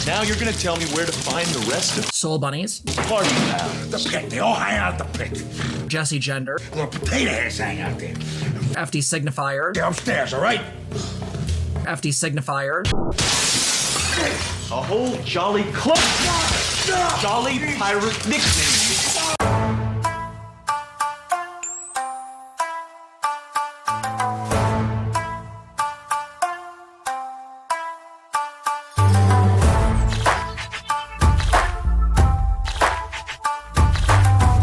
Now you're gonna tell me where to find the rest of Soul bunnies. party pal. The pit. They all hang out at the pit. Jesse gender. Little potato heads hang out there. FD signifiers. They're upstairs, all right? FD signifiers. A whole jolly club. Jolly pirate nickname.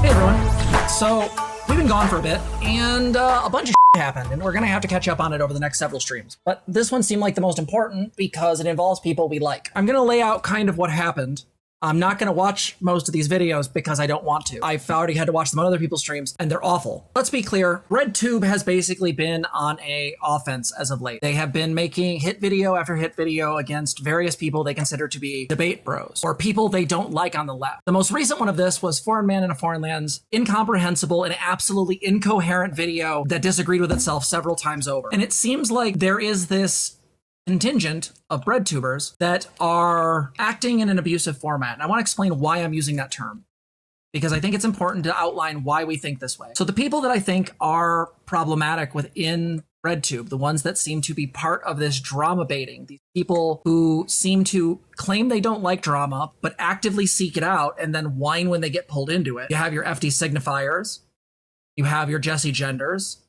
Hey everyone. So we've been gone for a bit, and a bunch of happened, and we're gonna have to catch up on it over the next several streams. But this one seemed like the most important because it involves people we like. I'm gonna lay out kind of what happened. I'm not gonna watch most of these videos because I don't want to. I've already had to watch them on other people's streams, and they're awful. Let's be clear, Breadtube has basically been on a offense as of late. They have been making hit video after hit video against various people they consider to be debate bros, or people they don't like on the left. The most recent one of this was Foreign Man in a Foreign Land's incomprehensible and absolutely incoherent video that disagreed with itself several times over. And it seems like there is this contingent of breadtubers that are acting in an abusive format. And I want to explain why I'm using that term, because I think it's important to outline why we think this way. So the people that I think are problematic within Breadtube, the ones that seem to be part of this drama baiting, these people who seem to claim they don't like drama, but actively seek it out and then whine when they get pulled into it. You have your FD signifiers, you have your Jesse genders,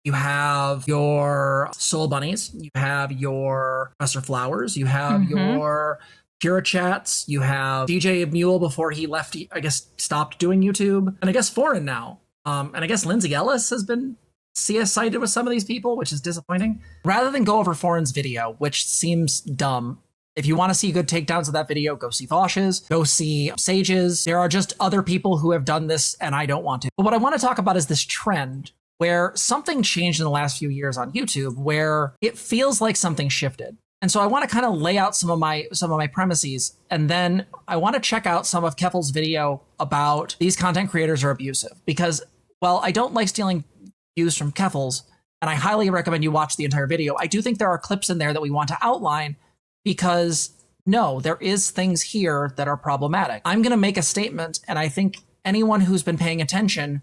you have your soul bunnies, you have your Professor Flowers, you have your Pura Chats, you have DJ Mule before he left, I guess, stopped doing YouTube, and I guess Foreign now. And I guess Lindsay Ellis has been cited with some of these people, which is disappointing. Rather than go over Foreign's video, which seems dumb, if you want to see good takedowns of that video, go see Vosh's, go see Sage's. There are just other people who have done this, and I don't want to. But what I want to talk about is this trend where something changed in the last few years on YouTube, where it feels like something shifted. And so I want to kind of lay out some of my premises, and then I want to check out some of Keffel's video about these content creators are abusive. Because, well, I don't like stealing views from Keffel's, and I highly recommend you watch the entire video. I do think there are clips in there that we want to outline, because no, there is things here that are problematic. I'm going to make a statement, and I think anyone who's been paying attention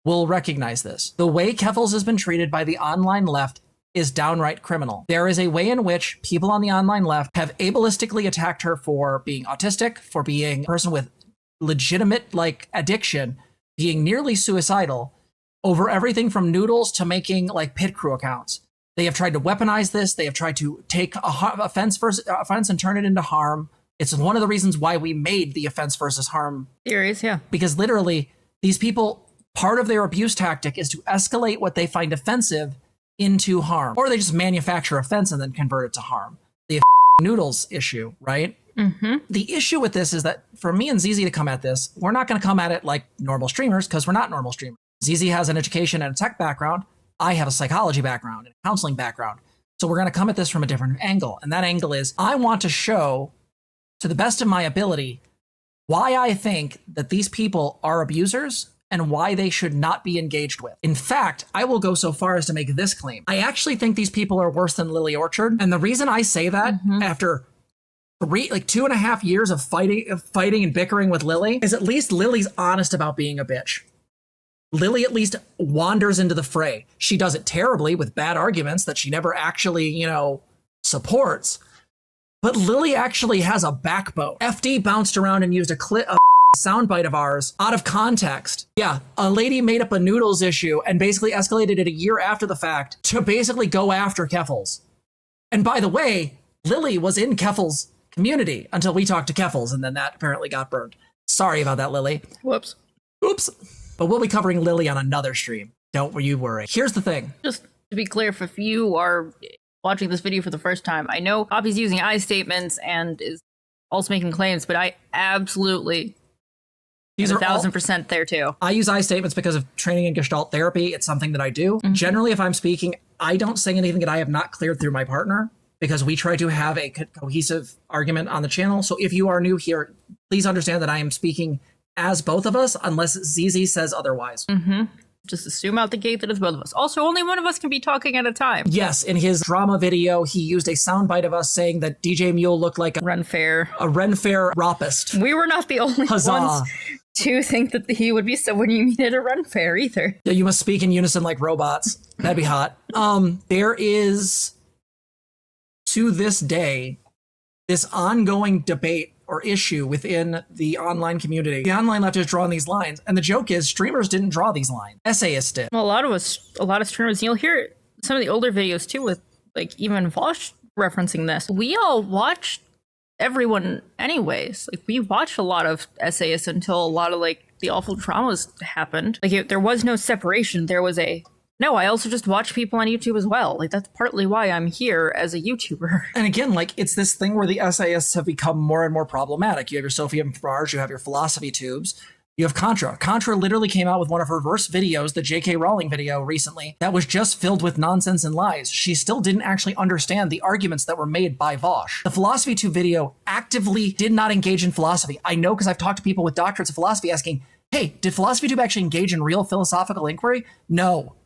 will recognize this. The way Keffel's has been treated by the online left is downright criminal. There is a way in which people on the online left have ableistically attacked her for being autistic, for being a person with legitimate, addiction, being nearly suicidal, over everything from noodles to making, pit crew accounts. They have tried to weaponize this. They have tried to take offense and turn it into harm. It's one of the reasons why we made the offense versus harm theories, yeah. Because literally, these people, part of their abuse tactic is to escalate what they find offensive into harm. Or they just manufacture offense and then convert it to harm. The noodles issue, right? Mm-hmm. The issue with this is that for me and ZZ to come at this, we're not going to come at it like normal streamers, because we're not normal streamers. ZZ has an education and a tech background. I have a psychology background and a counseling background. So we're going to come at this from a different angle. And that angle is, I want to show, to the best of my ability, why I think that these people are abusers and why they should not be engaged with. In fact, I will go so far as to make this claim. I actually think these people are worse than Lily Orchard. And the reason I say that after 2.5 years of fighting and bickering with Lily is at least Lily's honest about being a bitch. Lily at least wanders into the fray. She does it terribly with bad arguments that she never actually, supports. But Lily actually has a backbone. FD bounced around and used a soundbite of ours out of context. Yeah, a lady made up a noodles issue and basically escalated it a year after the fact to basically go after Keffel's. And by the way, Lily was in Keffel's community until we talked to Keffel's, and then that apparently got burned. Sorry about that, Lily. Whoops. Oops. But we'll be covering Lily on another stream. Don't you worry. Here's the thing. Just to be clear, if you are watching this video for the first time, I know Poppy's using I statements and is also making claims, but I absolutely These are 1,000% there too. I use I statements because of training in Gestalt therapy. It's something that I do. Generally, if I'm speaking, I don't say anything that I have not cleared through my partner, because we try to have a cohesive argument on the channel. So if you are new here, please understand that I am speaking as both of us, unless ZZ says otherwise. just assume out the gate that it's both of us. Also, only one of us can be talking at a time. Yes, in his drama video, he used a soundbite of us saying that DJ Mule looked like Ren Fair. a Ren Fair rapist. We were not the only Huzzah. ones to think that he would be someone you meet at a Ren Fair either. Yeah, you must speak in unison like robots. That'd be hot. There is, to this day, this ongoing debate or issue within the online community. The online left has drawn these lines, and the joke is streamers didn't draw these lines. Essayists did. Well, a lot of streamers, you'll hear some of the older videos too with like even Vosh referencing this. We all watched everyone anyways. Like we watched a lot of essayists until a lot of like the awful traumas happened. Like there was no separation. There was no, I also just watch people on YouTube as well. Like that's partly why I'm here as a YouTuber. And again, like it's this thing where the essayists have become more and more problematic. You have your Sophia Farage, you have your philosophy tubes, you have Contra. Contra literally came out with one of her worst videos, the J.K. Rowling video recently, that was just filled with nonsense and lies. She still didn't actually understand the arguments that were made by Vosh. The philosophy tube video actively did not engage in philosophy. I know because I've talked to people with doctorates of philosophy asking, hey, did philosophy tube actually engage in real philosophical inquiry? No.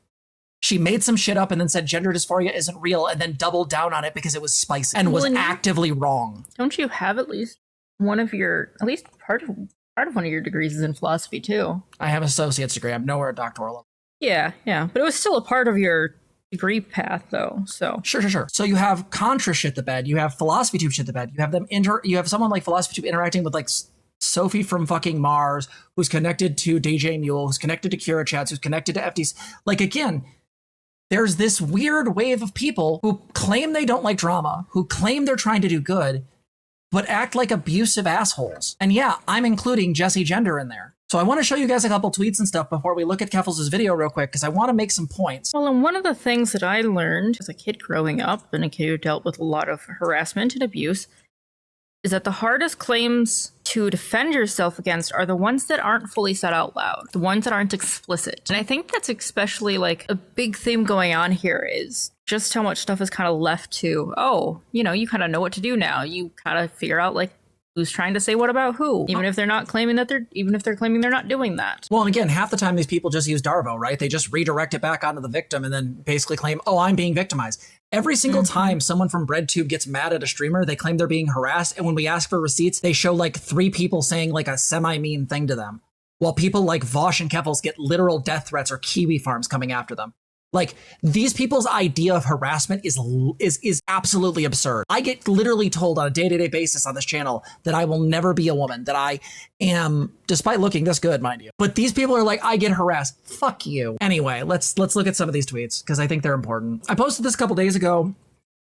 She made some shit up and then said gender dysphoria isn't real and then doubled down on it because it was spicy and was actively wrong. Don't you have at least one of your, at least part of one of your degrees is in philosophy too? I have an associate's degree. I'm nowhere at doctoral level. Yeah. But it was still a part of your degree path though, so. Sure. So you have Contra shit the bed. You have philosophy tube shit the bed. You have you have someone like philosophy tube interacting with like Sophie from fucking Mars, who's connected to DJ Mule, who's connected to Cura who's connected to FDs. Like again, there's this weird wave of people who claim they don't like drama, who claim they're trying to do good, but act like abusive assholes. And yeah, I'm including Jesse Gender in there. So I want to show you guys a couple tweets and stuff before we look at Keffels' video real quick, because I want to make some points. Well, and one of the things that I learned as a kid growing up, and a kid who dealt with a lot of harassment and abuse, is that the hardest claims to defend yourself against are the ones that aren't fully said out loud, the ones that aren't explicit. And I think that's especially like a big theme going on here is just how much stuff is kind of left to, you kind of know what to do now. You kind of figure out like who's trying to say what about who, even if they're claiming they're not doing that. Well, and again, half the time these people just use Darvo, right? They just redirect it back onto the victim and then basically claim, I'm being victimized. Every single time someone from Breadtube gets mad at a streamer, they claim they're being harassed. And when we ask for receipts, they show like 3 people saying like a semi-mean thing to them. While people like Vosh and Keffels get literal death threats or kiwi farms coming after them. Like these people's idea of harassment is absolutely absurd. I get literally told on a day-to-day basis on this channel that I will never be a woman, that I am, despite looking this good, mind you. But these people are like, I get harassed. Fuck you. Anyway, let's look at some of these tweets because I think they're important. I posted this a couple days ago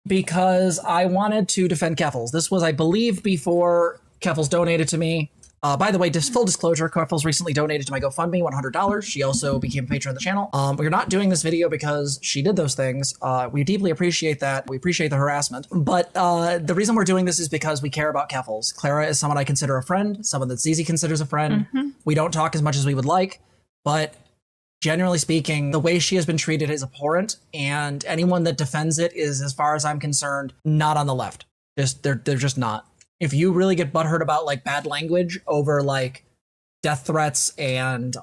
because I wanted to defend Keffels. This was, I believe, before Keffels donated to me. By the way, full disclosure, Keffels recently donated to my GoFundMe $100. She also became a patron of the channel. We're not doing this video because she did those things. We deeply appreciate that. We appreciate the harassment. But the reason we're doing this is because we care about Keffels. Clara is someone I consider a friend, someone that Zizi considers a friend. We don't talk as much as we would like, but generally speaking, the way she has been treated is abhorrent, and anyone that defends it is, as far as I'm concerned, not on the left. They're just not. If you really get butthurt about like bad language over like death threats and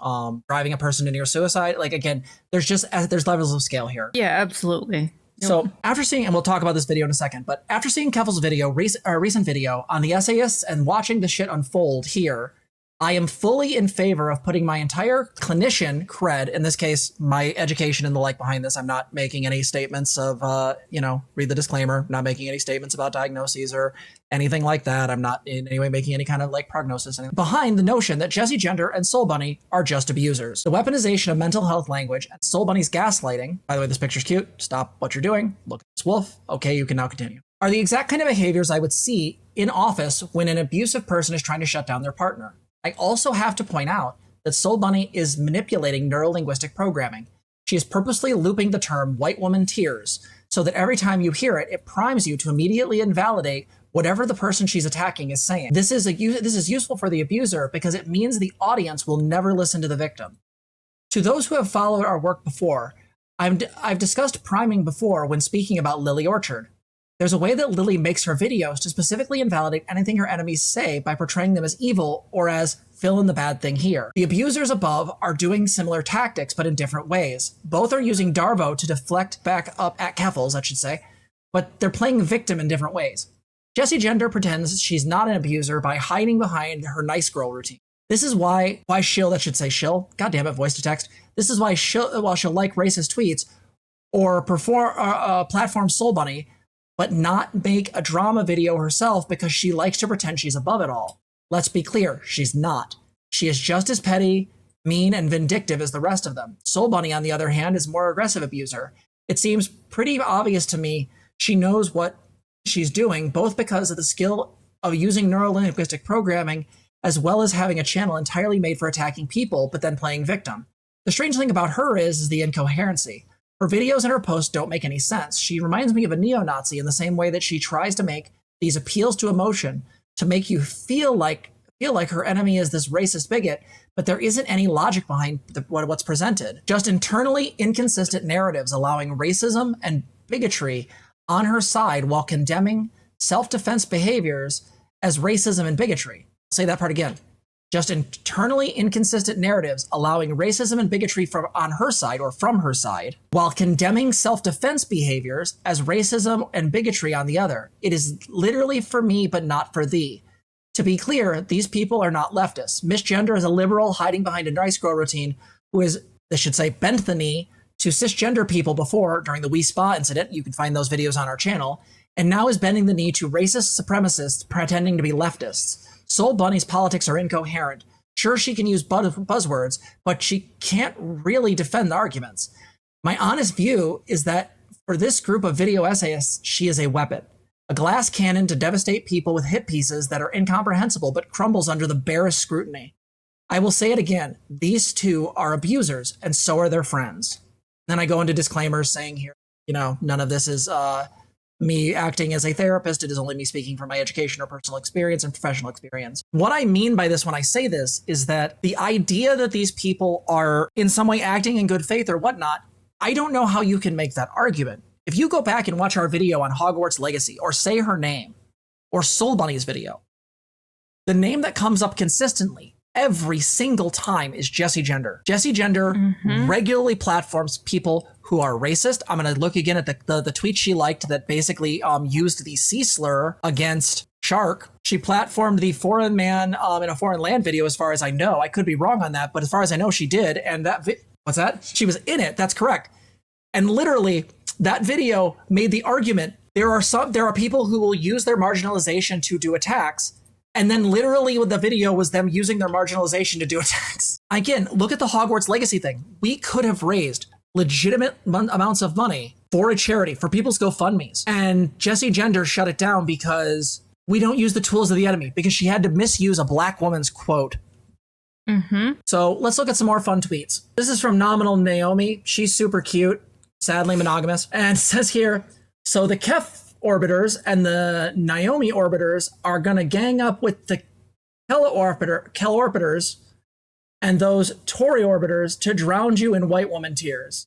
driving a person to near suicide, like again, there's levels of scale here. Yeah, absolutely. So after seeing, and we'll talk about this video in a second, but after seeing Keffels' video, recent video on the essayists and watching the shit unfold here, I am fully in favor of putting my entire clinician cred, in this case, my education and the like behind this. I'm not making any statements of, read the disclaimer, not making any statements about diagnoses or anything like that. I'm not in any way making any kind of like prognosis. Behind the notion that Jesse Gender and Soul Bunny are just abusers. The weaponization of mental health language and Soul Bunny's gaslighting, by the way, this picture's cute, stop what you're doing, look at this wolf, okay, you can now continue, are the exact kind of behaviors I would see in office when an abusive person is trying to shut down their partner. I also have to point out that Soul Bunny is manipulating neurolinguistic programming. She is purposely looping the term white woman tears so that every time you hear it, it primes you to immediately invalidate whatever the person she's attacking is saying. This is useful for the abuser because it means the audience will never listen to the victim. To those who have followed our work before, I've discussed priming before when speaking about Lily Orchard. There's a way that Lily makes her videos to specifically invalidate anything her enemies say by portraying them as evil or as fill in the bad thing here. The abusers above are doing similar tactics, but in different ways. Both are using Darvo to deflect back up at Keffels, I should say, but they're playing victim in different ways. Jessie Gender pretends she's not an abuser by hiding behind her nice girl routine. This is why she'll, that should say shill, god damn it, voice to text. This is why she'll like racist tweets or platform Soul Bunny, but not make a drama video herself because she likes to pretend she's above it all. Let's be clear, she's not. She is just as petty, mean, and vindictive as the rest of them. Soul Bunny, on the other hand, is a more aggressive abuser. It seems pretty obvious to me she knows what she's doing, both because of the skill of using neurolinguistic programming as well as having a channel entirely made for attacking people, but then playing victim. The strange thing about her is the incoherency. Her videos and her posts don't make any sense. She reminds me of a neo-Nazi in the same way that she tries to make these appeals to emotion to make you feel like her enemy is this racist bigot, but there isn't any logic behind what's presented. Just internally inconsistent narratives allowing racism and bigotry on her side while condemning self-defense behaviors as racism and bigotry. I'll say that part again. Just internally inconsistent narratives allowing racism and bigotry on her side or from her side, while condemning self-defense behaviors as racism and bigotry on the other. It is literally for me, but not for thee. To be clear, these people are not leftists. Miss Gender is a liberal hiding behind a nice girl routine who is, they should say, bent the knee to cisgender people before during the We Spa incident. You can find those videos on our channel. And now is bending the knee to racist supremacists pretending to be leftists. Soul Bunny's politics are incoherent. Sure, she can use buzzwords, but she can't really defend the arguments. My honest view is that for this group of video essayists, she is a weapon. A glass cannon to devastate people with hit pieces that are incomprehensible but crumbles under the barest scrutiny. I will say it again, these two are abusers, and so are their friends. Then I go into disclaimers saying here, none of this is me acting as a therapist. It is only me speaking from my education or personal experience and professional experience. What I mean by this when I say this is that the idea that these people are in some way acting in good faith or whatnot, I don't know how you can make that argument. If you go back and watch our video on Hogwarts Legacy or Say Her Name or Soul Bunny's video, the name that comes up consistently every single time is Jessie Gender. Jessie Gender regularly platforms people who are racist. I'm going to look again at the tweet she liked that basically used the C slur against Shark. She platformed the foreign man in a foreign land video, as far as I know. I could be wrong on that, but as far as I know, she did. And what's that? She was in it. That's correct. And literally, that video made the argument. There are people who will use their marginalization to do attacks. And then literally with the video was them using their marginalization to do attacks. Again, look at the Hogwarts Legacy thing. We could have raised legitimate amounts of money for a charity, for people's GoFundMes. And Jessie Gender shut it down because we don't use the tools of the enemy, because she had to misuse a black woman's quote. So let's look at some more fun tweets. This is from Nominal Naomi. She's super cute, sadly monogamous. And it says here, so the Kef orbiters and the Naomi orbiters are going to gang up with the Kel orbiters and those Tory orbiters to drown you in white woman tears.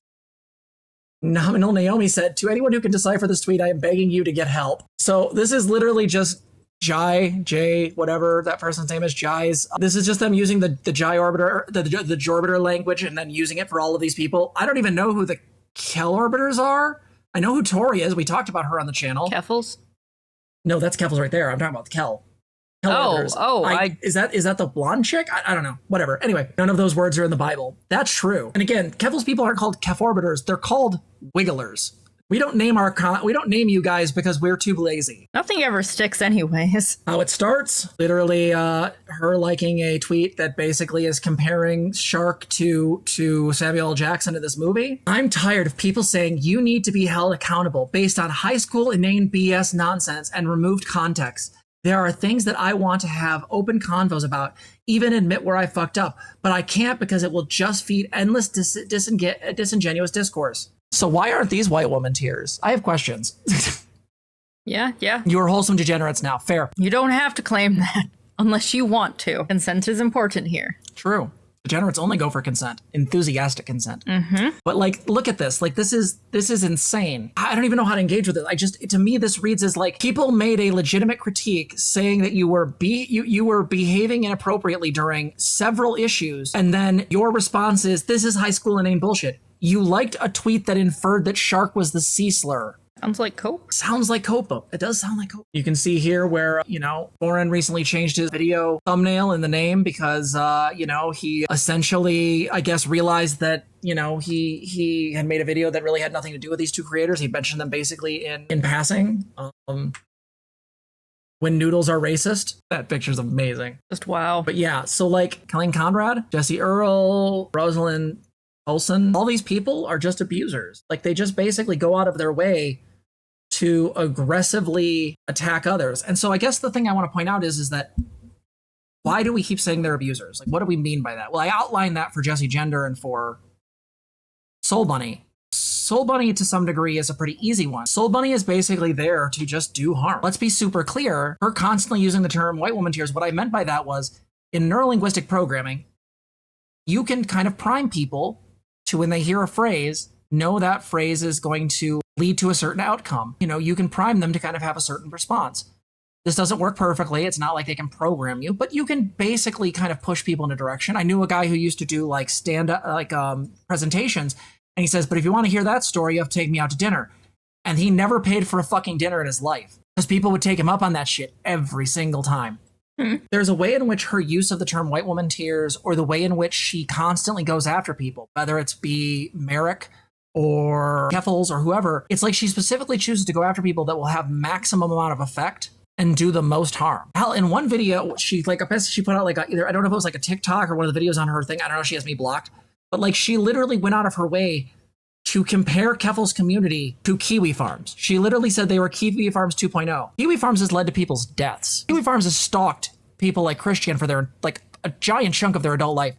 Nominal Naomi said, to anyone who can decipher this tweet, I am begging you to get help. So this is literally just J, whatever that person's name is, Jai's. This is just them using the Jai orbiter, the Jorbiter language, and then using it for all of these people. I don't even know who the Kel orbiters are. I know who Tori is. We talked about her on the channel. Keffels? No, that's Keffels right there. I'm talking about the Kel. Is that the blonde chick? I don't know. Whatever. Anyway, none of those words are in the Bible. That's true. And again, Keffels people aren't called Kef orbiters. They're called wigglers. We don't name you guys because we're too lazy. Nothing ever sticks anyways. How it starts, literally her liking a tweet that basically is comparing Shark to Samuel L. Jackson in this movie. I'm tired of people saying you need to be held accountable based on high school inane BS nonsense and removed context. There are things that I want to have open convos about, even admit where I fucked up, but I can't because it will just feed endless disingenuous discourse. So why aren't these white woman tears? I have questions. Yeah. You are wholesome degenerates now. Fair. You don't have to claim that unless you want to. Consent is important here. True. Degenerates only go for consent, enthusiastic consent. But like, look at this. Like, this is insane. I don't even know how to engage with it. To me, this reads as like people made a legitimate critique saying that you were behaving inappropriately during several issues, and then your response is, "This is high school inane bullshit." You liked a tweet that inferred that shark was the C slur. Sounds like cope. Sounds like cope. It does sound like cope. You can see here where, Warren recently changed his video thumbnail in the name because, he essentially, I guess, realized that, he had made a video that really had nothing to do with these two creators. He mentioned them basically in passing. When noodles are racist. That picture's amazing. Just wow. But yeah, so like Colleen Conrad, Jesse Earl, Rosalind Olson, all these people are just abusers. Like, they just basically go out of their way to aggressively attack others. And so I guess the thing I want to point out is that why do we keep saying they're abusers? Like, what do we mean by that? Well, I outlined that for Jessie Gender and for Soul Bunny. Soul Bunny, to some degree, is a pretty easy one. Soul Bunny is basically there to just do harm. Let's be super clear. Her constantly using the term white woman tears, what I meant by that was, in neurolinguistic programming, you can kind of prime people to, when they hear a phrase, know that phrase is going to lead to a certain outcome. You can prime them to kind of have a certain response. This doesn't work perfectly. It's not like they can program you, but you can basically kind of push people in a direction. I knew a guy who used to do like presentations, and he says, "But if you want to hear that story, you have to take me out to dinner." And he never paid for a fucking dinner in his life because people would take him up on that shit every single time. There's a way in which her use of the term white woman tears, or the way in which she constantly goes after people, whether it's be Merrick or Keffels or whoever, it's like she specifically chooses to go after people that will have maximum amount of effect and do the most harm. Hell, in one video, she put out like either, I don't know if it was like a TikTok or one of the videos on her thing. I don't know, she has me blocked. But like, she literally went out of her way to compare Keffel's community to Kiwi Farms. She literally said they were Kiwi Farms 2.0. Kiwi Farms has led to people's deaths. Kiwi Farms has stalked people like Christian for their, like, a giant chunk of their adult life.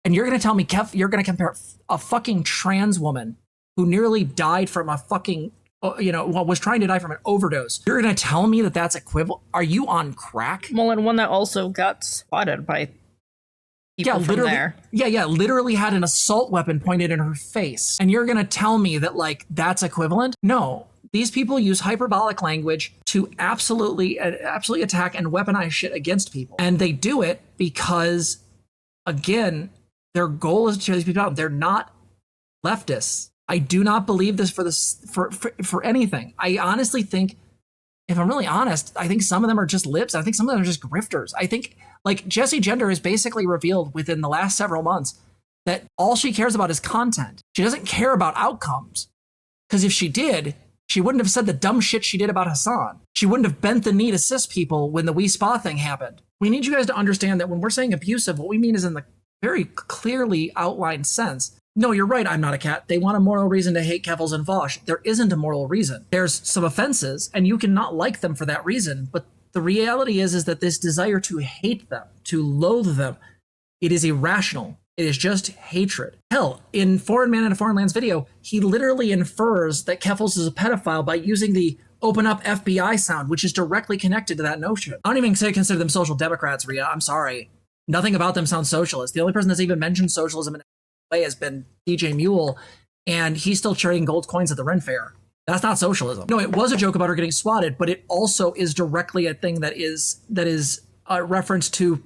And you're going to tell me, you're going to compare a fucking trans woman who nearly died from a fucking, was trying to die from an overdose. You're going to tell me that that's equivalent? Are you on crack? Well, and one that also got spotted by people from there. Yeah, literally had an assault weapon pointed in her face. And you're going to tell me that, like, that's equivalent? No. These people use hyperbolic language to absolutely attack and weaponize shit against people. And they do it because, again, their goal is to tear these people out. They're not leftists. I do not believe this for anything. I honestly think, if I'm really honest, I think some of them are just libs. I think some of them are just grifters. I think, like, Jessie Gender has basically revealed within the last several months that all she cares about is content. She doesn't care about outcomes. Because if she did, she wouldn't have said the dumb shit she did about Hassan. She wouldn't have bent the knee to cis people when the We Spa thing happened. We need you guys to understand that when we're saying abusive, what we mean is in the very clearly outlined sense. No, you're right, I'm not a cat. They want a moral reason to hate Keffels and Vosh. There isn't a moral reason. There's some offenses, and you can not like them for that reason. But the reality is that this desire to hate them, to loathe them, it is irrational. It is just hatred. Hell, in Foreign Man in a Foreign Lands video, he literally infers that Keffels is a pedophile by using the open up FBI sound, which is directly connected to that notion. I don't even consider them social democrats, Rhea. I'm sorry. Nothing about them sounds socialist. The only person that's even mentioned socialism in way has been DJ Mule, and he's still trading gold coins at the Ren Fair. That's not socialism. No, it was a joke about her getting swatted, but it also is directly a thing that is a reference to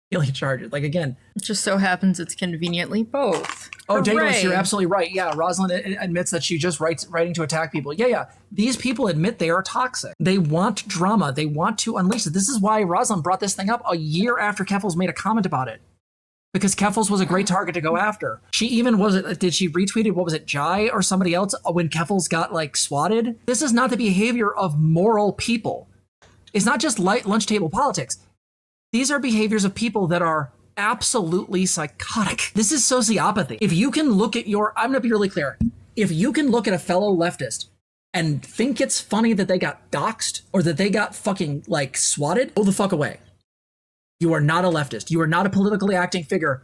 penalty charges. Like, again, It just so happens it's conveniently both. oh, Daniels, Hooray. you're absolutely right. Yeah, Rosalind admits that she just writing to attack people. Yeah. These people admit they are toxic. They want drama. They want to unleash it. This is why Rosalind brought this thing up a year after Keffels made a comment about it. Because Keffels was a great target to go after. She even did she retweeted, what was it, Jai or somebody else when Keffels got like swatted? This is not the behavior of moral people. It's not just light lunch table politics. These are behaviors of people that are absolutely psychotic. This is sociopathy. If you can look at I'm gonna be really clear. If you can look at a fellow leftist and think it's funny that they got doxxed or that they got fucking like swatted, go the fuck away. You are not a leftist. You are not a politically acting figure.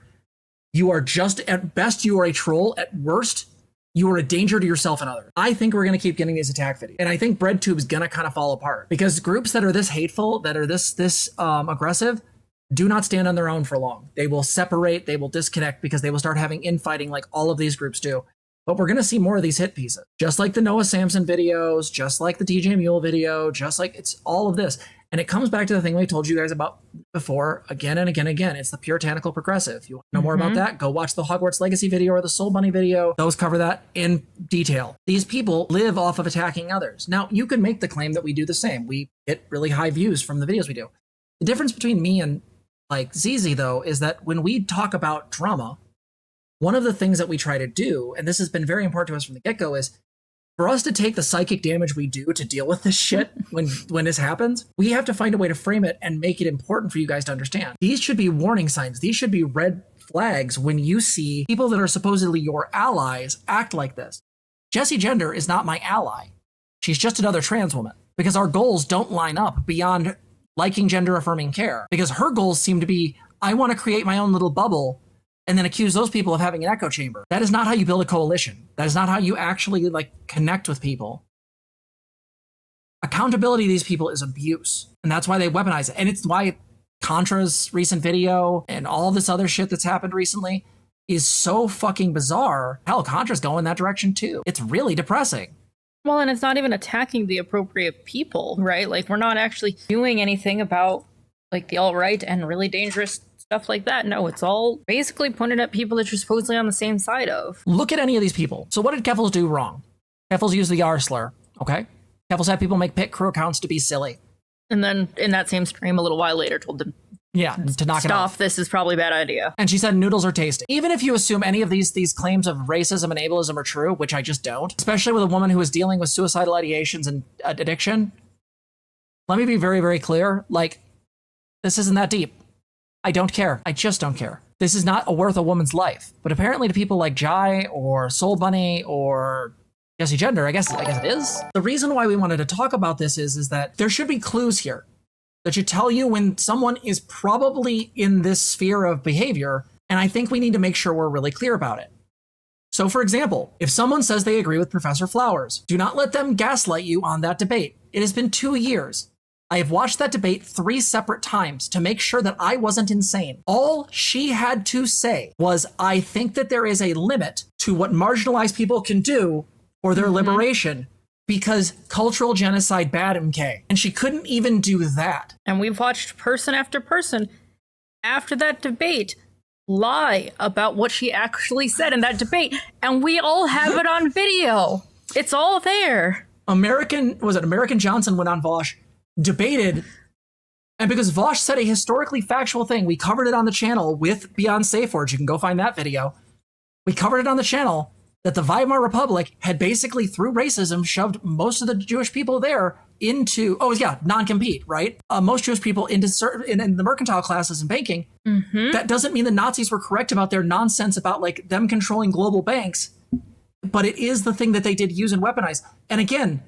You are just, at best, you are a troll. At worst, you are a danger to yourself and others. I think we're going to keep getting these attack videos. And I think Breadtube is going to kind of fall apart. Because groups that are this hateful, that are this aggressive, do not stand on their own for long. They will separate, they will disconnect because they will start having infighting like all of these groups do. But we're going to see more of these hit pieces, just like the Noah Samson videos, just like the DJ Mule video, just like it's all of this. And it comes back to the thing we told you guys about before again and again and again. It's the puritanical progressive. You want to know more about that? Go watch the Hogwarts Legacy video or the Soul Bunny video. Those cover that in detail. These people live off of attacking others. Now, you could make the claim that we do the same. We get really high views from the videos we do. The difference between me and like ZZ, though, is that when we talk about drama, one of the things that we try to do, and this has been very important to us from the get-go, is for us to take the psychic damage we do to deal with this shit when this happens, we have to find a way to frame it and make it important for you guys to understand. These should be warning signs. These should be red flags when you see people that are supposedly your allies act like this. Jessie Gender is not my ally. She's just another trans woman because our goals don't line up beyond liking gender-affirming care, because her goals seem to be, I want to create my own little bubble and then accuse those people of having an echo chamber. That is not how you build a coalition. That is not how you actually like connect with people. Accountability to these people is abuse. And that's why they weaponize it. And it's why Contra's recent video and all this other shit that's happened recently is so fucking bizarre. Hell, Contra's going that direction too. It's really depressing. Well, and it's not even attacking the appropriate people, right? Like, we're not actually doing anything about like the alt-right and really dangerous stuff like that. No, it's all basically pointed at people that you're supposedly on the same side of. Look at any of these people. So what did Keffels do wrong? Keffels used the R slur, okay? Keffels had people make pit crew accounts to be silly. And then in that same stream a little while later told them, yeah, to knock it off. This is probably a bad idea. And she said noodles are tasty. Even if you assume any of these claims of racism and ableism are true, which I just don't, especially with a woman who is dealing with suicidal ideations and addiction, let me be very, very clear. Like, this isn't that deep. I don't care. I just don't care. This is not worth a woman's life. But apparently to people like Jai or Soul Bunny or Jessie Gender, I guess it is. The reason why we wanted to talk about this is that there should be clues here that should tell you when someone is probably in this sphere of behavior. And I think we need to make sure we're really clear about it. So for example, if someone says they agree with Professor Flowers, do not let them gaslight you on that debate. It has been 2 years. I have watched that debate 3 separate times to make sure that I wasn't insane. All she had to say was, I think that there is a limit to what marginalized people can do for their liberation because cultural genocide bad MK. And she couldn't even do that. And we've watched person after person after that debate lie about what she actually said in that debate. And we all have it on video. It's all there. American Johnson went on Vosh, debated, and because Vosh said a historically factual thing, we covered it on the channel with Beyond Safe Words. You can go find that video. We covered it on the channel that the Weimar Republic had basically, through racism, shoved most of the Jewish people there into, non-compete, right? Most Jewish people into in the mercantile classes and banking. That doesn't mean the Nazis were correct about their nonsense about like them controlling global banks, but it is the thing that they did use and weaponize. And again,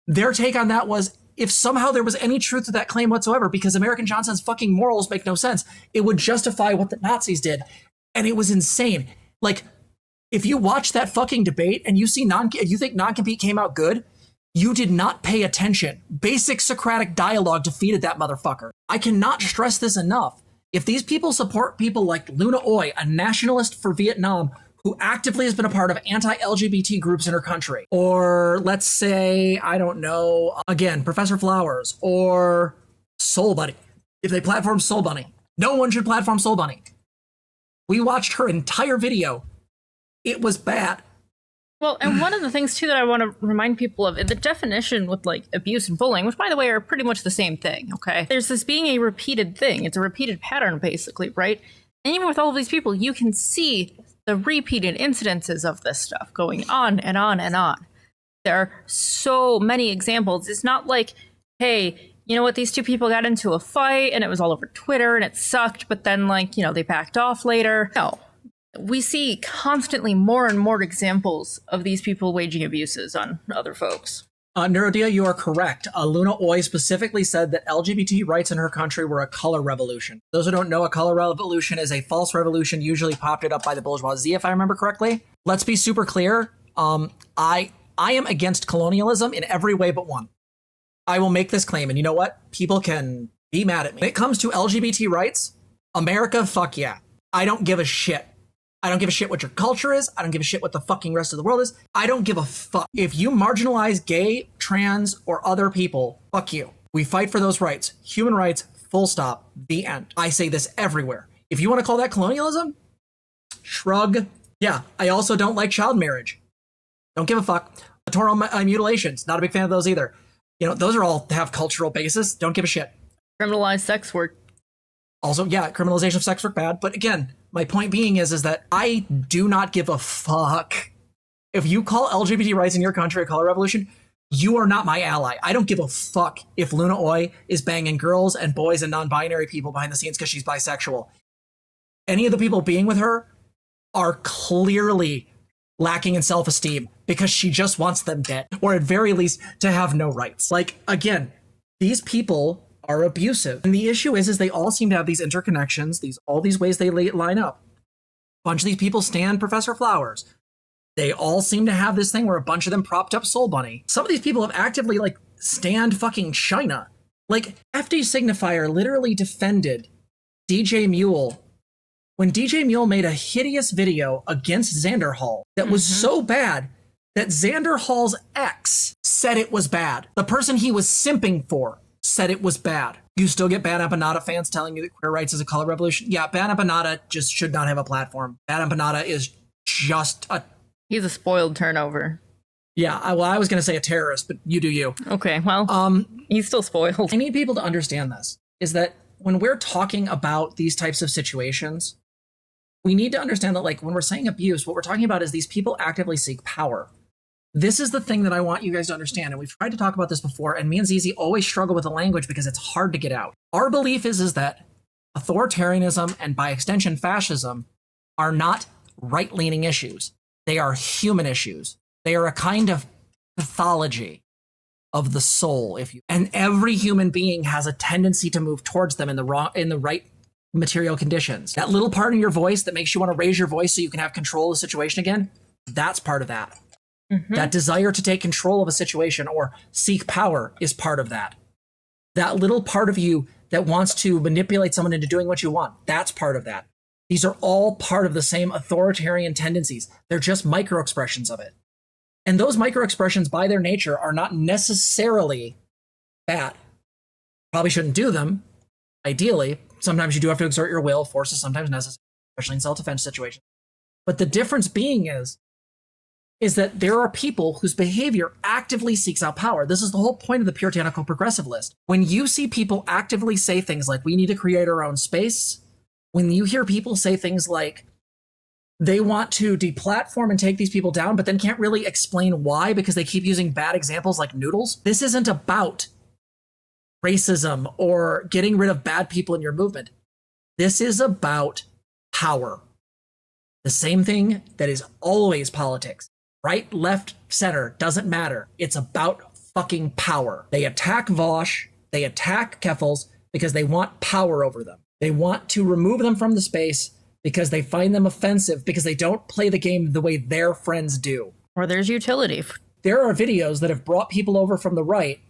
their take on that was, if somehow there was any truth to that claim whatsoever, because American Johnson's fucking morals make no sense, it would justify what the Nazis did. And it was insane. Like, if you watch that fucking debate and you see you think non-compete came out good, you did not pay attention. Basic Socratic dialogue defeated that motherfucker. I cannot stress this enough. If these people support people like Luna Oi, a nationalist for Vietnam, who actively has been a part of anti-LGBT groups in her country, or let's say, I don't know, again, Professor Flowers, or Soul Bunny. If they platform Soul Bunny, no one should platform Soul Bunny. We watched her entire video. It was bad. Well, and one of the things, too, that I want to remind people of, the definition with, like, abuse and bullying, which, by the way, are pretty much the same thing, okay? There's this being a repeated thing. It's a repeated pattern, basically, right? And even with all of these people, you can see the repeated incidences of this stuff going on and on and on. There are so many examples. It's not like, hey, you know what, these two people got into a fight and it was all over Twitter and it sucked, but then, like, you know, they backed off later. No. We see constantly more and more examples of these people waging abuses on other folks. Neurodia, you are correct. Luna Oi specifically said that LGBT rights in her country were a color revolution. Those who don't know, a color revolution is a false revolution usually popped up by the bourgeoisie, if I remember correctly. Let's be super clear. I am against colonialism in every way but one. I will make this claim, and you know what? People can be mad at me. When it comes to LGBT rights, America, fuck yeah. I don't give a shit. I don't give a shit what your culture is. I don't give a shit what the fucking rest of the world is. I don't give a fuck. If you marginalize gay, trans, or other people, fuck you. We fight for those rights. Human rights, full stop, the end. I say this everywhere. If you want to call that colonialism, shrug. Yeah, I also don't like child marriage. Don't give a fuck. Clitoral mutilations, not a big fan of those either. You know, those are all have cultural basis. Don't give a shit. Criminalize sex work. Also, yeah, criminalization of sex work, bad. But again, my point being is that I do not give a fuck. If you call LGBT rights in your country a color revolution, you are not my ally. I don't give a fuck if Luna Oi is banging girls and boys and non-binary people behind the scenes because she's bisexual. Any of the people being with her are clearly lacking in self-esteem because she just wants them dead, or at very least to have no rights. Like, again, these people are abusive. And the issue is they all seem to have these interconnections, all these ways they line up. A bunch of these people stand Professor Flowers. They all seem to have this thing where a bunch of them propped up Soul Bunny. Some of these people have actively, like, stand fucking China. Like, FD Signifier literally defended DJ Mule when DJ Mule made a hideous video against Xander Hall that was so bad that Xander Hall's ex said it was bad. The person he was simping for said it was bad. You still get Bad Empanada fans telling you that queer rights is a color revolution. Yeah, Bad Empanada just should not have a platform. Bad Empanada is just a... He's a spoiled turnover. Yeah, I was going to say a terrorist, but you do you. Okay, well, he's still spoiled. I need people to understand this, is that when we're talking about these types of situations, we need to understand that, like, when we're saying abuse, what we're talking about is these people actively seek power. This is the thing that I want you guys to understand, and we've tried to talk about this before, and me and Zizi always struggle with the language because it's hard to get out. Our belief is that authoritarianism and, by extension, fascism are not right-leaning issues. They are human issues. They are a kind of pathology of the soul, and every human being has a tendency to move towards them in the right material conditions. That little part in your voice that makes you want to raise your voice so you can have control of the situation again, that's part of that. That desire to take control of a situation or seek power is part of that. That little part of you that wants to manipulate someone into doing what you want, that's part of that. These are all part of the same authoritarian tendencies. They're just micro-expressions of it. And those micro-expressions, by their nature, are not necessarily bad. Probably shouldn't do them, ideally. Sometimes you do have to exert your will. Force is sometimes necessary, especially in self-defense situations. But the difference being is that there are people whose behavior actively seeks out power. This is the whole point of the puritanical progressive list. When you see people actively say things like, we need to create our own space, when you hear people say things like, they want to deplatform and take these people down, but then can't really explain why because they keep using bad examples like noodles, this isn't about racism or getting rid of bad people in your movement. This is about power. The same thing that is always politics. Right, left, center, doesn't matter. It's about fucking power. They attack Vosh, they attack Keffels because they want power over them. They want to remove them from the space because they find them offensive because they don't play the game the way their friends do. Or there's utility. There are videos that have brought people over from the right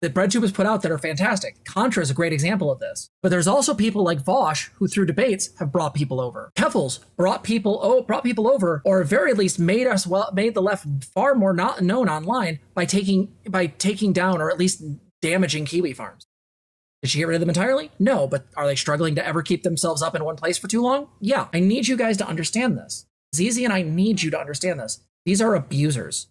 that Breadtube has put out that are fantastic. Contra is a great example of this. But there's also people like Vosh who, through debates, have brought people over. Keffels brought people over, or at very least made the left far more not known online by taking down or at least damaging Kiwi farms. Did she get rid of them entirely? No, but are they struggling to ever keep themselves up in one place for too long? Yeah, I need you guys to understand this. Zizi and I need you to understand this. These are abusers.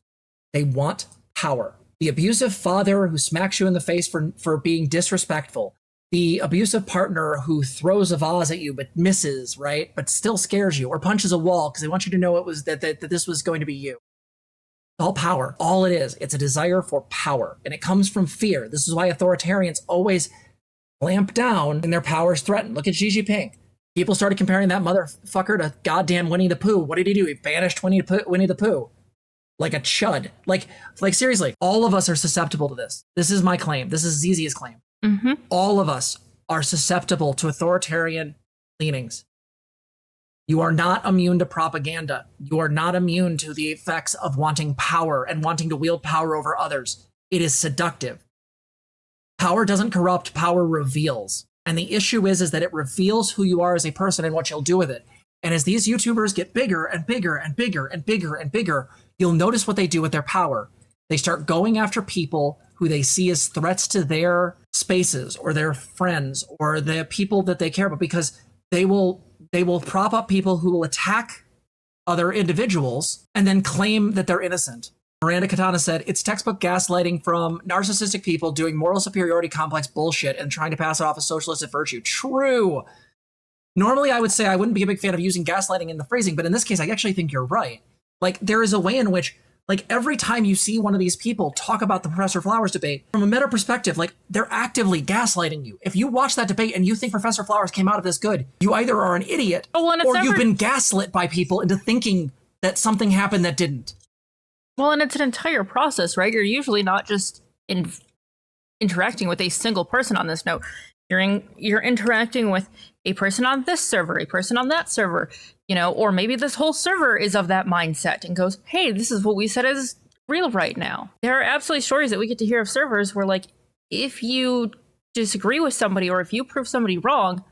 They want power. The abusive father who smacks you in the face for being disrespectful. The abusive partner who throws a vase at you but misses, right? But still scares you, or punches a wall because they want you to know it was that this was going to be you. All power. All it is. It's a desire for power. And it comes from fear. This is why authoritarians always clamp down when their power is threatened. Look at Xi Jinping. People started comparing that motherfucker to goddamn Winnie the Pooh. What did he do? He banished Winnie the Pooh. Like a chud. Like seriously, all of us are susceptible to this. This is my claim. This is Zizi's claim. All of us are susceptible to authoritarian leanings. You are not immune to propaganda. You are not immune to the effects of wanting power and wanting to wield power over others. It is seductive. Power doesn't corrupt, power reveals. And the issue is that it reveals who you are as a person and what you'll do with it. And as these YouTubers get bigger and bigger and bigger and bigger and bigger, you'll notice what they do with their power. They start going after people who they see as threats to their spaces or their friends or the people that they care about, because they will prop up people who will attack other individuals and then claim that they're innocent. Miranda Katana said, it's textbook gaslighting from narcissistic people doing moral superiority complex bullshit and trying to pass it off as socialistic virtue. True. Normally, I would say I wouldn't be a big fan of using gaslighting in the phrasing, but in this case, I actually think you're right. Like, there is a way in which, like, every time you see one of these people talk about the Professor Flowers debate, from a meta perspective, like, they're actively gaslighting you. If you watch that debate and you think Professor Flowers came out of this good, you either are an idiot or you've been gaslit by people into thinking that something happened that didn't. Well, and it's an entire process, right? You're usually not just interacting with a single person on this note. You're interacting with a person on this server, a person on that server, you know, or maybe this whole server is of that mindset and goes, hey, this is what we said is real right now. There are absolutely stories that we get to hear of servers where, like, if you disagree with somebody or if you prove somebody wrong,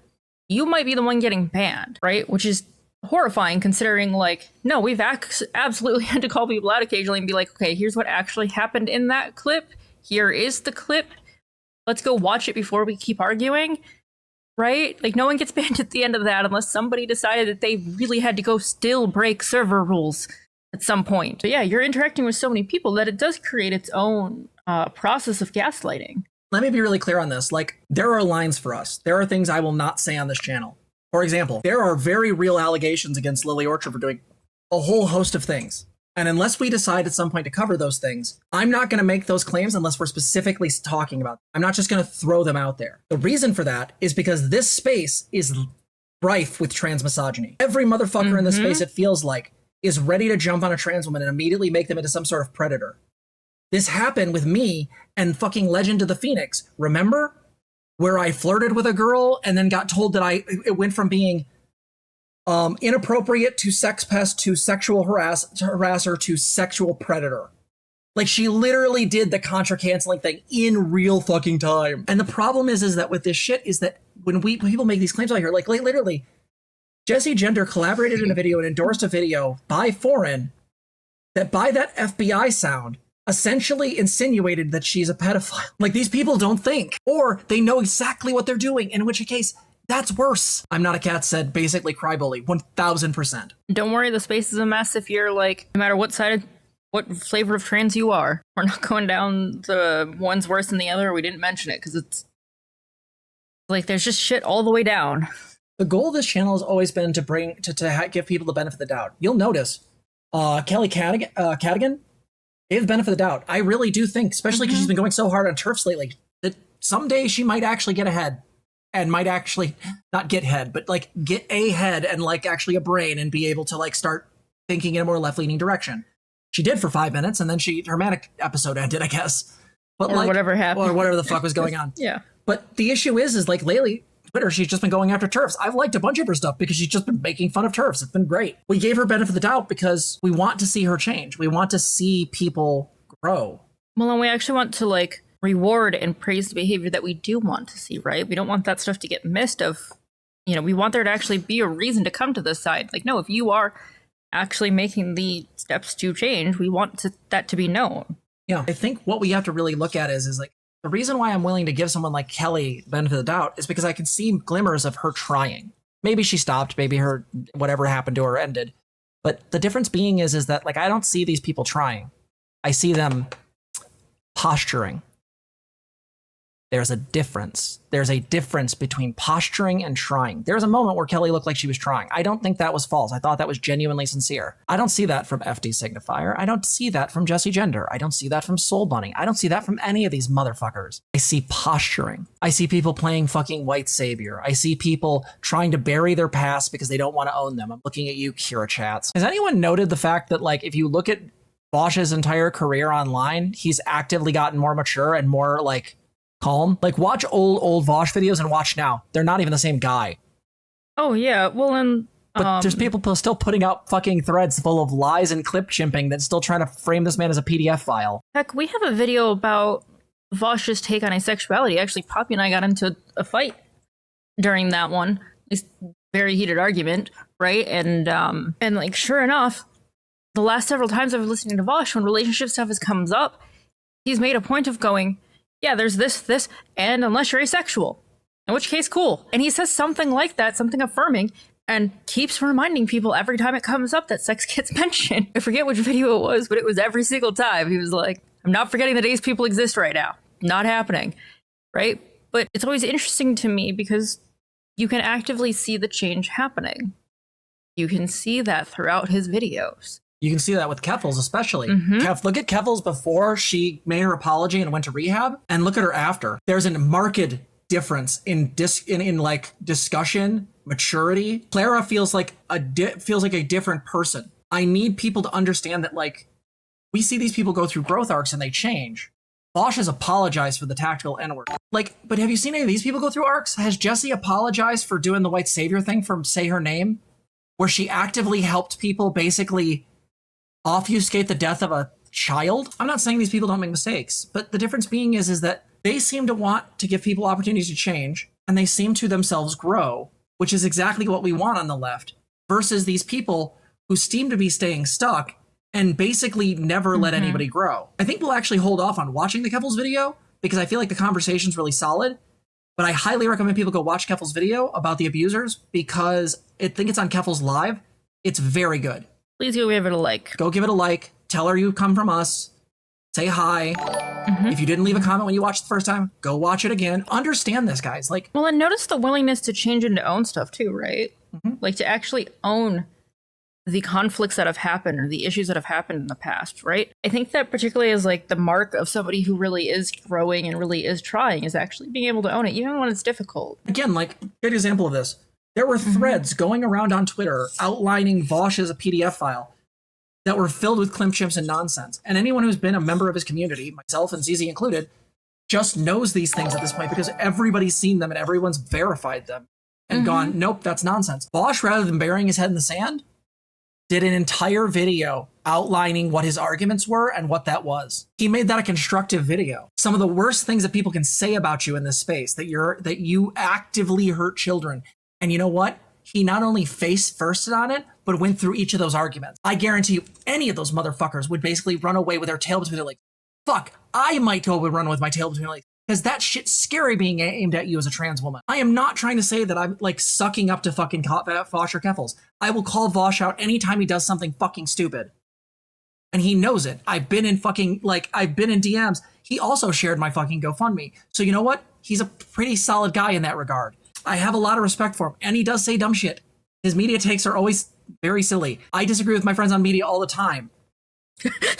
you might be the one getting banned, right? Which is horrifying, considering, like, no, we've absolutely had to call people out occasionally and be like, okay, here's what actually happened in that clip. Here is the clip. Let's go watch it before we keep arguing, right? Like, no one gets banned at the end of that unless somebody decided that they really had to go still break server rules at some point. So yeah, you're interacting with so many people that it does create its own process of gaslighting. Let me be really clear on this. Like, there are lines for us. There are things I will not say on this channel. For example, there are very real allegations against Lily Orchard for doing a whole host of things. And unless we decide at some point to cover those things, I'm not going to make those claims unless we're specifically talking about them. I'm not just going to throw them out there. The reason for that is because this space is rife with trans misogyny. Every motherfucker in this space, it feels like, is ready to jump on a trans woman and immediately make them into some sort of predator. This happened with me and fucking Legend of the Phoenix. Remember? Where I flirted with a girl and then got told that it went from being inappropriate to sex pest to sexual harasser to sexual predator. Like, she literally did the contra canceling thing in real fucking time. And the problem is that with this shit is that when people make these claims out here, like literally, Jessie Gender collaborated in a video and endorsed a video by Foreign that by that FBI sound essentially insinuated that she's a pedophile. Like, these people don't think, or they know exactly what they're doing, in which case, that's worse. I'm Not a Cat said, basically crybolly, 1000%. Don't worry, the space is a mess if you're, like, no matter what flavor of trans you are. We're not going down the one's worse than the other, we didn't mention it, because it's like, there's just shit all the way down. The goal of this channel has always been to give people the benefit of the doubt. You'll notice, Kelly Cadigan, they have the benefit of the doubt. I really do think, especially because she's been going so hard on turfs lately, that someday she might actually get ahead. And might actually not get head, but like get a head and like actually a brain and be able to like start thinking in a more left-leaning direction. She did for 5 minutes and then her manic episode ended, I guess. But or like, whatever happened. Or whatever the fuck was going on. Yeah. But the issue is like lately, Twitter, she's just been going after turfs. I've liked a bunch of her stuff because she's just been making fun of turfs. It's been great. We gave her benefit of the doubt because we want to see her change. We want to see people grow. Well, and we actually want to like reward and praise the behavior that we do want to see, right? We don't want that stuff to get missed of, you know, we want there to actually be a reason to come to this side. Like, no, if you are actually making the steps to change, we want that to be known. Yeah, I think what we have to really look at is like, the reason why I'm willing to give someone like Kelly benefit of the doubt is because I can see glimmers of her trying. Maybe she stopped, maybe her, whatever happened to her ended. But the difference being is that like, I don't see these people trying. I see them posturing. There's a difference. There's a difference between posturing and trying. There's a moment where Kelly looked like she was trying. I don't think that was false. I thought that was genuinely sincere. I don't see that from FD Signifier. I don't see that from Jessie Gender. I don't see that from Soul Bunny. I don't see that from any of these motherfuckers. I see posturing. I see people playing fucking white savior. I see people trying to bury their past because they don't want to own them. I'm looking at you, Kira Chats. Has anyone noted the fact that like, if you look at Bosch's entire career online, he's actively gotten more mature and more like calm? Like, watch old Vosh videos and watch now. They're not even the same guy. Oh, yeah. Well, and but there's people still putting out fucking threads full of lies and clip chimping that's still trying to frame this man as a PDF file. Heck, we have a video about Vosh's take on asexuality. Actually, Poppy and I got into a fight during that one. This very heated argument, right? And like, sure enough, the last several times I've been listening to Vosh, when relationship stuff comes up, he's made a point of going, yeah, there's this, and unless you're asexual, in which case, cool. And he says something like that, something affirming, and keeps reminding people every time it comes up that sex gets mentioned. I forget which video it was, but it was every single time. He was like, I'm not forgetting that ace people exist right now. Not happening, right? But it's always interesting to me because you can actively see the change happening. You can see that throughout his videos. You can see that with Keffels, especially. Look at Keffels before she made her apology and went to rehab, and look at her after. There's a marked difference in like discussion, maturity. Clara feels like a different person. I need people to understand that, like, we see these people go through growth arcs and they change. Bosch has apologized for the tactical N-word. Like, but have you seen any of these people go through arcs? Has Jessie apologized for doing the white savior thing from Say Her Name, where she actively helped people basically obfuscate the death of a child? I'm not saying these people don't make mistakes, but the difference being is that they seem to want to give people opportunities to change, and they seem to themselves grow, which is exactly what we want on the left, versus these people who seem to be staying stuck and basically never let anybody grow. I think we'll actually hold off on watching the Keffels video because I feel like the conversation's really solid, but I highly recommend people go watch Keffels' video about the abusers because I think it's on Keffels Live. It's very good. Please go give it a like. Go give it a like. Tell her you come from us. Say hi. If you didn't leave a comment when you watched it the first time, go watch it again. Understand this, guys. Like, well, and notice the willingness to change and to own stuff too, right? Like to actually own the conflicts that have happened or the issues that have happened in the past, right? I think that particularly is like the mark of somebody who really is growing and really is trying is actually being able to own it, even when it's difficult. Again, like, good example of this. There were threads going around on Twitter outlining Vosh as a PDF file that were filled with climchimps and nonsense. And anyone who's been a member of his community, myself and ZZ included, just knows these things at this point because everybody's seen them and everyone's verified them and gone, nope, that's nonsense. Vosh, rather than burying his head in the sand, did an entire video outlining what his arguments were and what that was. He made that a constructive video. Some of the worst things that people can say about you in this space, that you actively hurt children. And you know what? He not only face firsted on it, but went through each of those arguments. I guarantee you, any of those motherfuckers would basically run away with their tail between their legs. Fuck, I might go and run with my tail between my legs. Because that shit's scary being aimed at you as a trans woman. I am not trying to say that I'm like sucking up to fucking Vosh or Keffels. I will call Vosh out anytime he does something fucking stupid. And he knows it. I've been in DMs. He also shared my fucking GoFundMe. So you know what? He's a pretty solid guy in that regard. I have a lot of respect for him. And he does say dumb shit. His media takes are always very silly. I disagree with my friends on media all the time.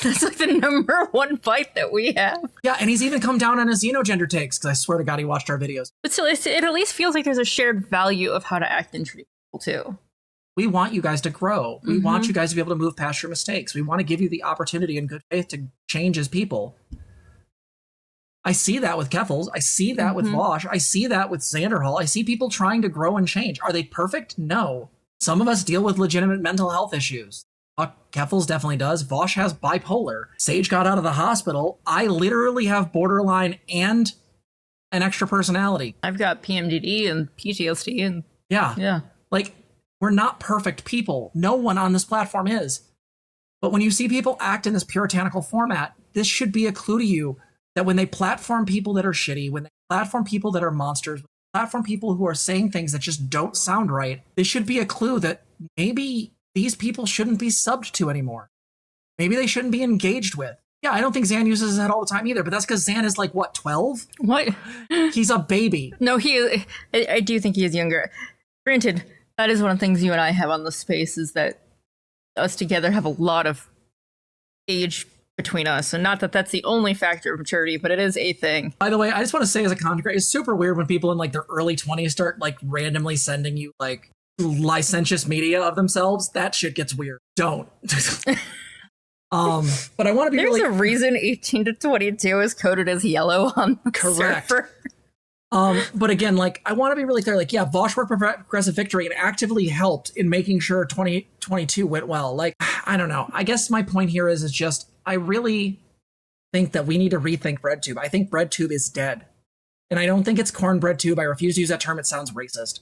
That's like the number one fight that we have. Yeah, and he's even come down on his xenogender takes, because I swear to God he watched our videos. But still, it at least feels like there's a shared value of how to act and treat people, too. We want you guys to grow. We want you guys to be able to move past your mistakes. We want to give you the opportunity in good faith to change as people. I see that with Keffels. I see that with Vosh. I see that with Xanderhall. I see people trying to grow and change. Are they perfect? No. Some of us deal with legitimate mental health issues. Keffels definitely does. Vosh has bipolar. Sage got out of the hospital. I literally have borderline and an extra personality. I've got PMDD and PTSD and yeah. Like, we're not perfect people. No one on this platform is. But when you see people act in this puritanical format, this should be a clue to you that when they platform people that are shitty, when they platform people that are monsters, when they platform people who are saying things that just don't sound right, this should be a clue that maybe these people shouldn't be subbed to anymore. Maybe they shouldn't be engaged with. Yeah, I don't think Zan uses his head all the time either, but that's because Zan is like, what, 12? What? He's a baby. No, I do think he is younger. Granted, that is one of the things you and I have on the space is that us together have a lot of age between us. And not that that's the only factor of maturity, but it is a thing. By the way, I just want to say as a content creator, it's super weird when people in like their early 20s start like randomly sending you like licentious media of themselves. That shit gets weird. Don't. But I want to be There's a reason 18 to 22 is coded as yellow on the correct server. But again, like, I want to be really clear, like, yeah, Vosh worked for Progressive Victory and actively helped in making sure 2022 went well. Like, I don't know. I guess my point here is just, I really think that we need to rethink Breadtube. I think Breadtube is dead. And I don't think it's cornbread tube. I refuse to use that term. It sounds racist.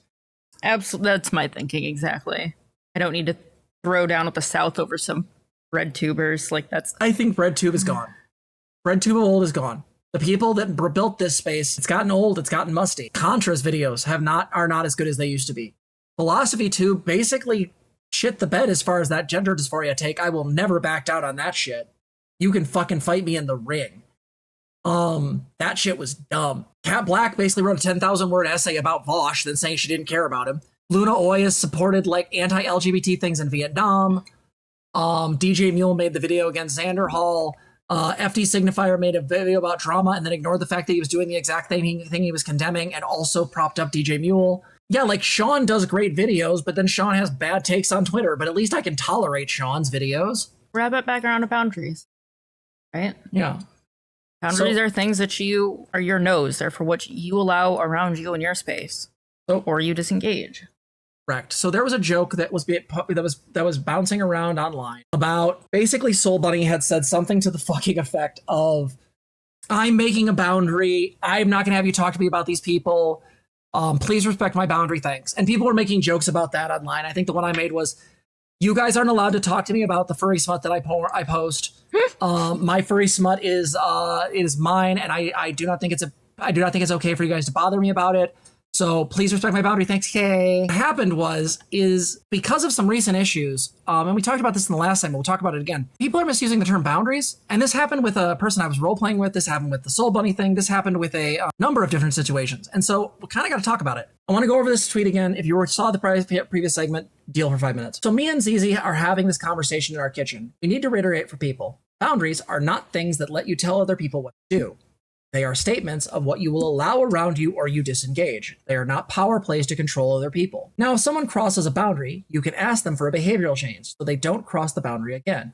Absolutely, that's my thinking exactly. I don't need to throw down with the South over some bread tubers. Like that's. I think Breadtube is gone. Breadtube of old is gone. The people that built this space, it's gotten old, it's gotten musty. Contra's videos are not as good as they used to be. Philosophy Tube basically shit the bed as far as that gender dysphoria take. I will never back down on that shit. You can fucking fight me in the ring. That shit was dumb. Cat Black basically wrote a 10,000 word essay about Vosh, then saying she didn't care about him. Luna Oya supported like anti-LGBT things in Vietnam. DJ Mule made the video against Xander Hall. FD Signifier made a video about drama and then ignored the fact that he was doing the exact thing he was condemning and also propped up DJ Mule. Yeah, like Sean does great videos, but then Sean has bad takes on Twitter, but at least I can tolerate Sean's videos. Wrap it back around to boundaries, right? Yeah. Boundaries are things that you are your nose. They're for what you allow around you in your space, or you disengage. Correct. So there was a joke that was bouncing around online about basically Soul Bunny had said something to the fucking effect of, "I'm making a boundary. I'm not going to have you talk to me about these people. Please respect my boundary. Thanks." And people were making jokes about that online. I think the one I made was, "You guys aren't allowed to talk to me about the furry smut that I post. My furry smut is mine, and I do not think it's okay for you guys to bother me about it. So please respect my boundary. Thanks, Kay." What happened is because of some recent issues, and we talked about this in the last time, but we'll talk about it again. People are misusing the term boundaries, and this happened with a person I was role playing with. This happened with the Soul Bunny thing. This happened with a number of different situations, and so we kind of got to talk about it. I want to go over this tweet again. If you saw the previous segment, deal for 5 minutes. So me and Zizi are having this conversation in our kitchen. We need to reiterate for people: boundaries are not things that let you tell other people what to do. They are statements of what you will allow around you or you disengage. They are not power plays to control other people. Now, if someone crosses a boundary, you can ask them for a behavioral change so they don't cross the boundary again.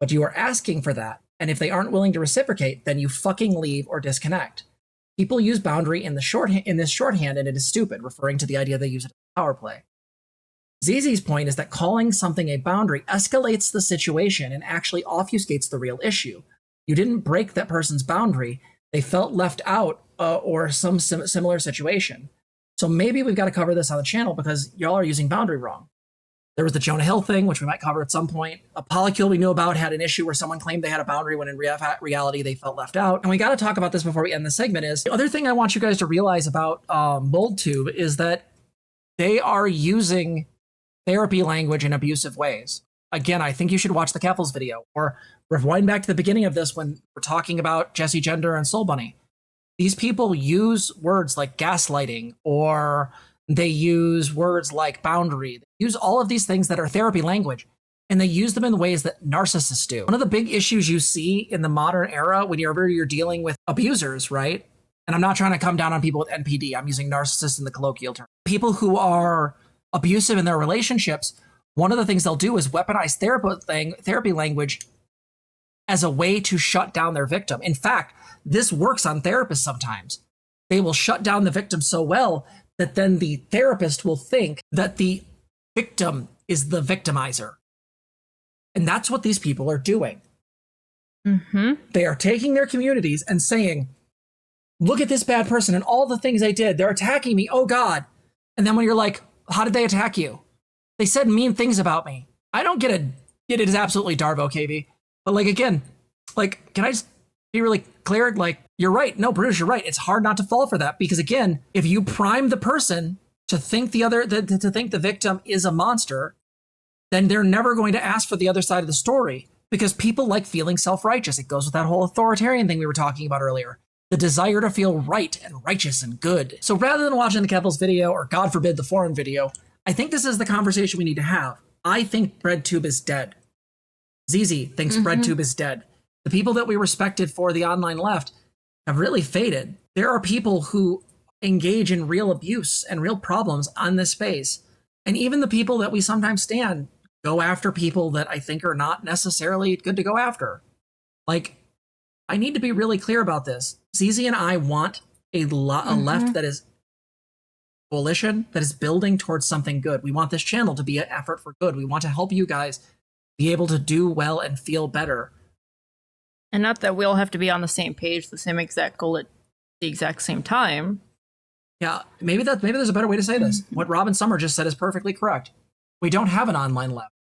But you are asking for that, and if they aren't willing to reciprocate, then you fucking leave or disconnect. People use boundary in this shorthand, and it is stupid, referring to the idea they use it as a power play. Zizi's point is that calling something a boundary escalates the situation and actually obfuscates the real issue. You didn't break that person's boundary. They felt left out or some similar situation. So maybe we've got to cover this on the channel because y'all are using boundary wrong. There was the Jonah Hill thing, which we might cover at some point. A polycule we knew about had an issue where someone claimed they had a boundary when in reality they felt left out. And we got to talk about this before we end the segment. Is the other thing I want you guys to realize about MoldTube is that they are using therapy language in abusive ways. Again, I think you should watch the Keffels video or rewind back to the beginning of this when we're talking about Jesse Gender and Soul Bunny. These people use words like gaslighting, or they use words like boundary. They use all of these things that are therapy language, and they use them in ways that narcissists do. One of the big issues you see in the modern era when you're dealing with abusers, right? And I'm not trying to come down on people with NPD. I'm using narcissists in the colloquial term. People who are abusive in their relationships, one of the things they'll do is weaponize therapy language as a way to shut down their victim. In fact, this works on therapists sometimes. They will shut down the victim so well that then the therapist will think that the victim is the victimizer. And that's what these people are doing. Mm-hmm. They are taking their communities and saying, look at this bad person and all the things they did. They're attacking me. Oh, God. And then when you're like, how did they attack you? They said mean things about me. I don't get it. It is absolutely Darvo, KB. But like, again, like, can I just be really clear? Like, you're right. No, Bruce, you're right. It's hard not to fall for that because, again, if you prime the person to think to think the victim is a monster, then they're never going to ask for the other side of the story because people like feeling self-righteous. It goes with that whole authoritarian thing we were talking about earlier. The desire to feel right and righteous and good. So rather than watching the Keffels video or, God forbid, the foreign video, I think this is the conversation we need to have. I think Breadtube is dead. Zizi thinks Breadtube is dead. The people that we respected for the online left have really faded. There are people who engage in real abuse and real problems on this space. And even the people that we sometimes stand go after people that I think are not necessarily good to go after. Like, I need to be really clear about this. Zizi and I want a left that is coalition, that is building towards something good. We want this channel to be an effort for good. We want to help you guys be able to do well and feel better. And not that we all have to be on the same page, the same exact goal at the exact same time. Yeah, maybe there's a better way to say this. What Robin Summer just said is perfectly correct. We don't have an online left.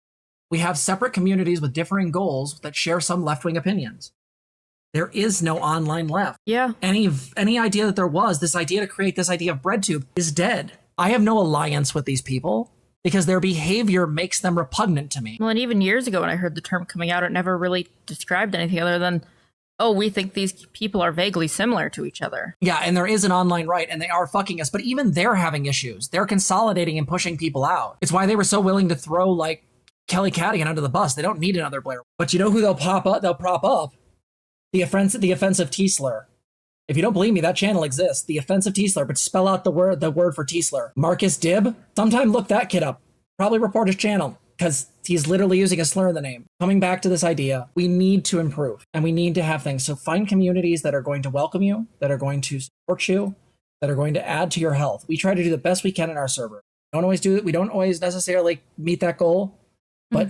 We have separate communities with differing goals that share some left-wing opinions. There is no online left. Yeah. Any idea that there was, this idea to create this idea of Breadtube is dead. I have no alliance with these people because their behavior makes them repugnant to me. Well, and even years ago when I heard the term coming out, it never really described anything other than, oh, we think these people are vaguely similar to each other. Yeah, and there is an online right, and they are fucking us, but even they're having issues. They're consolidating and pushing people out. It's why they were so willing to throw, like, Kelly Cadigan under the bus. They don't need another Blair. But you know who they'll prop up? The offensive T-slur. If you don't believe me, that channel exists. The offensive T-slur, but spell out the word for T-slur. Marcus Dibb? Sometime look that kid up. Probably report his channel, because he's literally using a slur in the name. Coming back to this idea, we need to improve, and we need to have things. So find communities that are going to welcome you, that are going to support you, that are going to add to your health. We try to do the best we can in our server. We don't always do it. We don't always necessarily meet that goal, but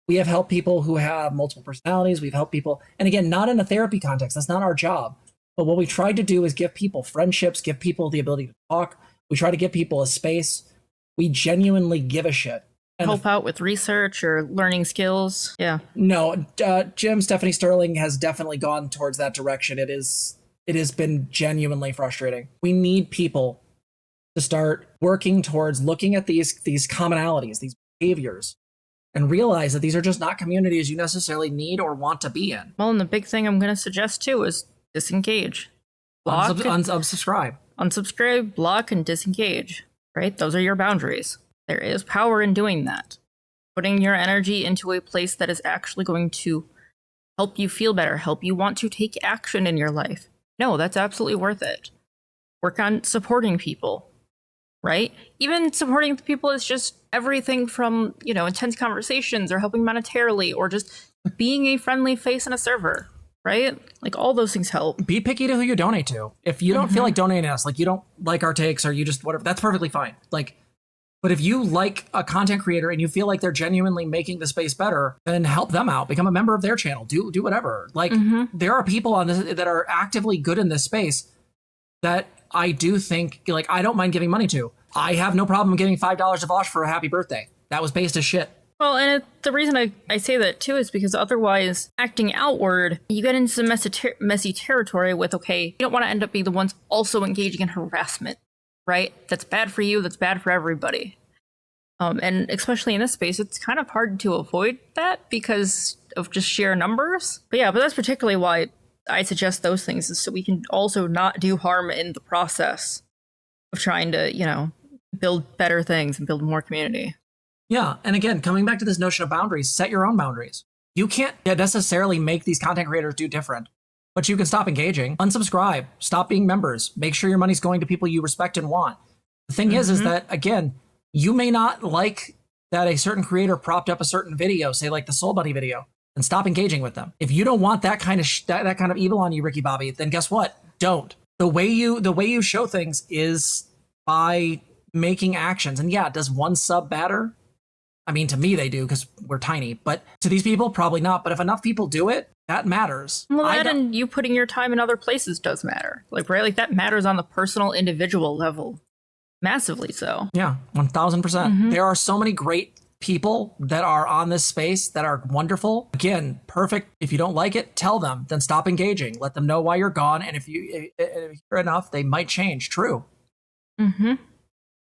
we have helped people who have multiple personalities. We've helped people, and again, not in a therapy context. That's not our job. But what we tried to do is give people friendships, give people the ability to talk. We try to give people a space. We genuinely give a shit. And help out with research or learning skills. Yeah. No, Jim, Stephanie Sterling has definitely gone towards that direction. It has been genuinely frustrating. We need people to start working towards looking at these commonalities, these behaviors, and realize that these are just not communities you necessarily need or want to be in. Well, and the big thing I'm going to suggest too is disengage. Block, unsubscribe. Unsubscribe, block, and disengage. Right? Those are your boundaries. There is power in doing that. Putting your energy into a place that is actually going to help you feel better, help you want to take action in your life. No, that's absolutely worth it. Work on supporting people, right? Even supporting people is just everything from, intense conversations or helping monetarily or just being a friendly face in a server, right? Like all those things help. Be picky to who you donate to. If you don't feel like donating to us, like you don't like our takes or you just whatever, that's perfectly fine. But if you like a content creator and you feel like they're genuinely making the space better, then help them out. Become a member of their channel. Do whatever. There are people on this that are actively good in this space that I do think, I don't mind giving money to. I have no problem giving $5 to Vosh for a happy birthday. That was based as shit. Well, and the reason I say that too is because otherwise, acting outward, you get into some messy territory with, okay, you don't want to end up being the ones also engaging in harassment, right? That's bad for you. That's bad for everybody. And especially in this space, it's kind of hard to avoid that because of just sheer numbers. But that's particularly why I suggest those things, is so we can also not do harm in the process of trying to, build better things and build more community. Yeah, and again, coming back to this notion of boundaries, set your own boundaries. You can't necessarily make these content creators do different, but you can stop engaging, unsubscribe, stop being members, make sure your money's going to people you respect and want. The thing is that, again, you may not like that a certain creator propped up a certain video, say like the Soul Buddy video, and stop engaging with them. If you don't want that kind of that kind of evil on you, Ricky Bobby, then guess what? Don't. The way you show things is by making actions. And yeah, does one sub matter? I mean, to me, they do because we're tiny, but to these people, probably not. But if enough people do it, that matters. Well, that and you putting your time in other places does matter. That matters on the personal, individual level. Massively so. Yeah, 1000%. There are so mmany great people that are on this space that are wonderful. Again, perfect. If you don't like it, tell them, then stop engaging. Let them know why you're gone. And if you hear enough, they might change. True.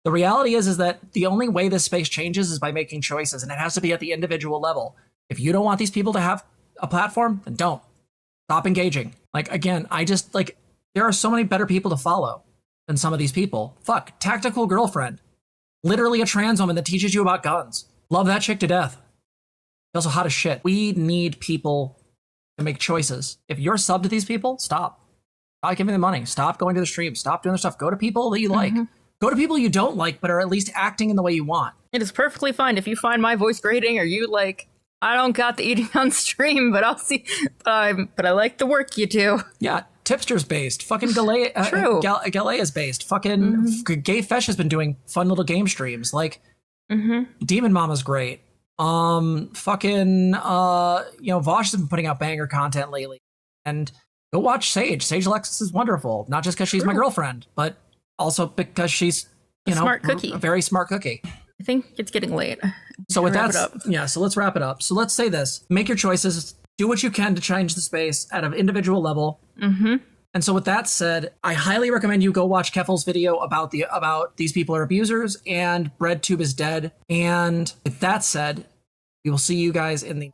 The reality is that the only way this space changes is by making choices, and it has to be at the individual level. If you don't want these people to have a platform, then don't. Stop engaging. Again, there are so many better people to follow than some of these people. Fuck, Tactical Girlfriend. Literally a trans woman that teaches you about guns. Love that chick to death. She's also hot as shit. We need people to make choices. If you're sub to these people, stop. Stop giving them money. Stop going to the stream. Stop doing their stuff. Go to people that you like. Go to people you don't like, but are at least acting in the way you want. It is perfectly fine if you find my voice grating or you I don't got the eating on stream, but I'll see. But I like the work you do. Yeah, Tipster's based. Fucking Galea, True. Galea's based. Fucking Gay Fesh has been doing fun little game streams. Demon Mama's great. Vosh has been putting out banger content lately. And go watch Sage. Sage Alexis is wonderful, not just because she's my girlfriend, but also because she's, Smart cookie. a very smart cookie. I think it's getting late. So with Wrap that, it up. yeah, so let's wrap it up. So let's say this, make your choices, do what you can to change the space at an individual level. Mm-hmm. And so with that said, I highly recommend you go watch Keffel's video about these people are abusers and Breadtube is dead. And with that said, we will see you guys in the